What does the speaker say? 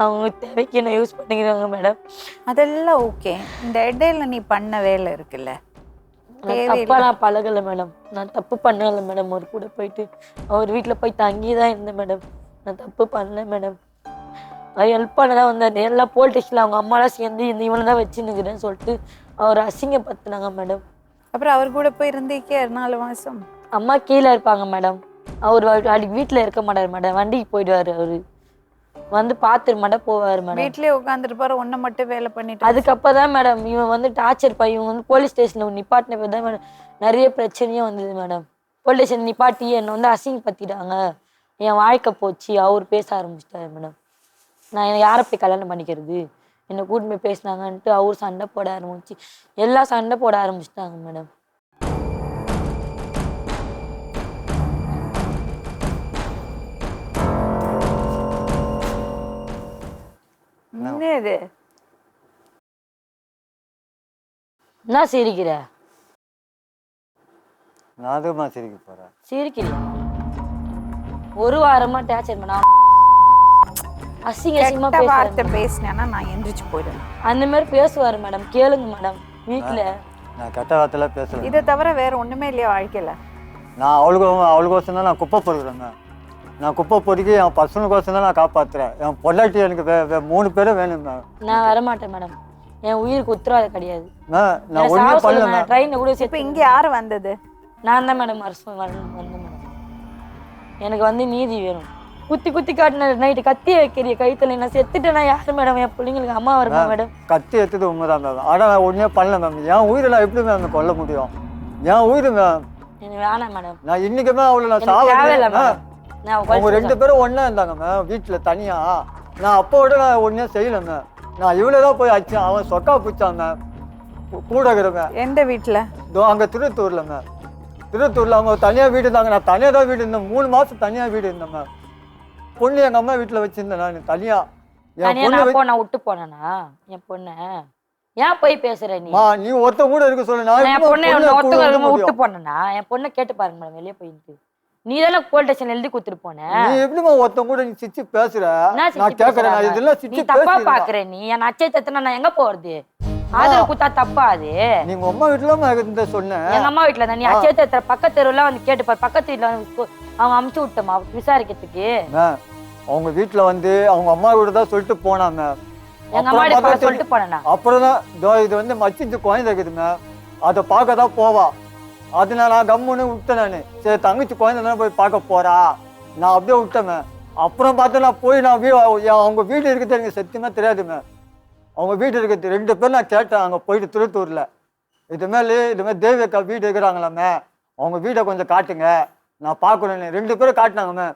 அவங்க தேவைக்கு என்ன யூஸ் பண்ணிக்கிறாங்க மேடம். அதெல்லாம் ஓகே. இந்த இடையில நீ பண்ண வேலை இருக்குல்ல, நான் தப்பாலாம் பழகலை மேடம். நான் தப்பு பண்ணலை மேடம். அவர் கூட போயிட்டு அவர் வீட்டில் போய் தங்கி தான் இருந்தேன் மேடம். நான் தப்பு பண்ணல மேடம். அது ஹெல்ப் பண்ணதான் வந்தார். எல்லாம் போலீஸ் ஸ்டேஷனில் அவங்க அம்மாலாம் சேர்ந்து இந்த இவனை தான் வச்சுன்னுக்குறேன்னு சொல்லிட்டு அவர் அசிங்கப்படுத்தினாங்க மேடம். அப்புறம் அவர் கூட போய் இருந்தீக்கே 4 மாசம். அம்மா கீழே இருப்பாங்க மேடம். அவர் அடிக்கு வீட்டில் இருக்க மாட்டார் மேடம். வண்டிக்கு போயிடுவார். அவரு வந்து பார்த்துட்டு மட்டும் போவார் மேடம். வீட்லயே உட்காந்துருப்பாரு, ஒன்றை மட்டும் வேலை பண்ணிட்டு. அதுக்கப்புறம் தான் மேடம் இவன் வந்து டார்ச்சர் பண்ணி இவன் வந்து போலீஸ் ஸ்டேஷனில் நிப்பாட்டின பேர் தான் மேடம் நிறைய பிரச்சனையும் வந்தது மேடம். போலீஸ் ஸ்டேஷன் நிப்பாட்டி என்னை வந்து அசிங்கப்படுத்திட்டாங்க, என் வாழ்க்கை போச்சு. அவர் பேச ஆரம்பிச்சிட்டாரு மேடம். நான் யாரை போய் கல்யாணம் பண்ணிக்கிறது, என்னை கூட்டு போய் பேசினாங்கன்ட்டு அவர் சண்டை போட ஆரம்பிச்சு எல்லாம் சண்டை போட ஆரம்பிச்சிட்டாங்க மேடம். என்னது என்ன சிரிக்கிற? நான் அதுமா சிரிக்க போறேன். சிரிக்கிறியா? ஒரு வாரமா டார்ச்சர் பண்ண அசிங்கமா வார்த்தை பேசினேன்னா நான் எந்திரிச்சு போயிடுவேன். அந்த மாதிரி பேசுவாரு மேடம். கேளுங்க மேடம். வீட்டுல நான் கெட்ட வார்த்தையில பேசுறேன். இதை தவிர வேற ஒண்ணுமே இல்லையா வாழ்க்கையில? நான் அவளுக்கோசம் தான் நான் குப்பை பொறுக்கிறேங்க. நான் குப்பை பொறுக்கி என் பசனுக்கோசம் தான் நான் காப்பாத்துறேன். என் பொண்டாட்டி எனக்கு 3 பேரும் வேணும். நான் வரமாட்டேன் மேடம். என் உயிருக்கு உத்தரவாதம் கிடையாது. நான் ஒண்ணுமே பண்ணல. ட்ரெயினை கூட இப்ப இங்க யாரு வந்தது? நான் தான் மேடம் வந்தேன் மேடம். எனக்கு வந்து நீதி வேணும். குத்தி குத்தி காட்டின நைட்டு கத்தி வைக்கிறிய கைத்துல நான் செத்துட்டேன்னா யாரு மேடம்? என் பிள்ளைங்களுக்கு அம்மா வருமா மேடம்? கத்தி எடுத்தது உண்மைதான் மேம். ஆனா நான் ஒண்ணுமே பண்ணல மேம். என் உயிரை நான் எப்படி மேம் கொல்ல முடியும்? என் உயிர் மேம். எனக்கு வேணாம் மேடம். நான் இன்னைக்குமே அவளை நான் சாவல. அவங்க 2 பேரும் ஒண்ணா இருந்தாங்க மேம் வீட்டுல தனியா. நான் அப்போட நான் ஒன்னே செய்யல மேம். நான் இவ்வளவுதான் போய் அடிச்சேன். அவன் சொக்கா பிடிச்சான் மேம் கூட இருக்கிறவன். எந்த வீட்டுல? அங்க திருத்தூர்ல மேம். திருத்தூர்ல அவங்க தனியா வீடு இருந்தாங்க. நான் தனியா தான் வீடு இருந்தேன். 3 மாசம் தனியா வீடு இருந்தேன் மேம். பொண்ணு எங்க அம்மா வீட்டுல வச்சிருந்தேன் நான் தனியா. நான் விட்டு போனேனா என் பொண்ண? ஏன் போய் பேசுற நீ ஒருத்த கூட இருக்க சொல்லு. நான் என் பொண்ணை விட்டு போனேனா? என் பொண்ணை கேட்டு பாருங்க மேடம். வெளியே போயிட்டு நீ தானே போலீஸ் ஸ்டேஷன் எழுதி கொடுத்துட்டு போன. நீ எப்படிமா ஒருத்த கூட நீ சிச்சி பேசுற? நான் கேக்குறேன். நான் இதெல்லாம் சிச்சி தப்பா பாக்குற. நீ என் அச்சயத்தனா நான் எங்க போறது? ஆதரவு குத்தா தப்பா அது? நீங்க அம்மா வீட்டுல இருந்து சொன்னேன். எங்க அம்மா வீட்டுல தான். நீ அச்சயத்த பக்கத்து தெருவுல வந்து கேட்டு பாரு. பக்கத்து வீட்டுல அவங்க அமுச்சு விட்டோமா விசாரிக்கிறதுக்கு? அவங்க வீட்டுல வந்து அவங்க அம்மா வீடு தான் சொல்லிட்டு போனாங்க. எங்க அம்மா வீட்டுல சொல்லிட்டு போனா அப்புறம் தான் இது வந்து மச்சிஞ்சு குழந்தை இருக்குதுங்க. அதை பார்க்க தான் போவா. அதனால நான் கம்முன்னு விட்டேன். நான் சரி தங்கச்சி குழந்தை தானே போய் பார்க்க போறா, நான் அப்படியே விட்டேன். அப்புறம் பார்த்து நான் போய் நான் அவங்க வீடு இருக்கிறது எனக்கு சத்தியமா தெரியாதுங்க. அவங்க வீடு இருக்கிறது 2 பேர் நான் கேட்டேன். அங்கே போயிட்டு திருத்தூர்ல இதுமாரி தேவியக்கா வீடு இருக்கிறாங்களாமே, அவங்க வீடை கொஞ்சம் காட்டுங்க நான் பார்க்கணும். 2 பேரும் காட்டினாங்கம்மே.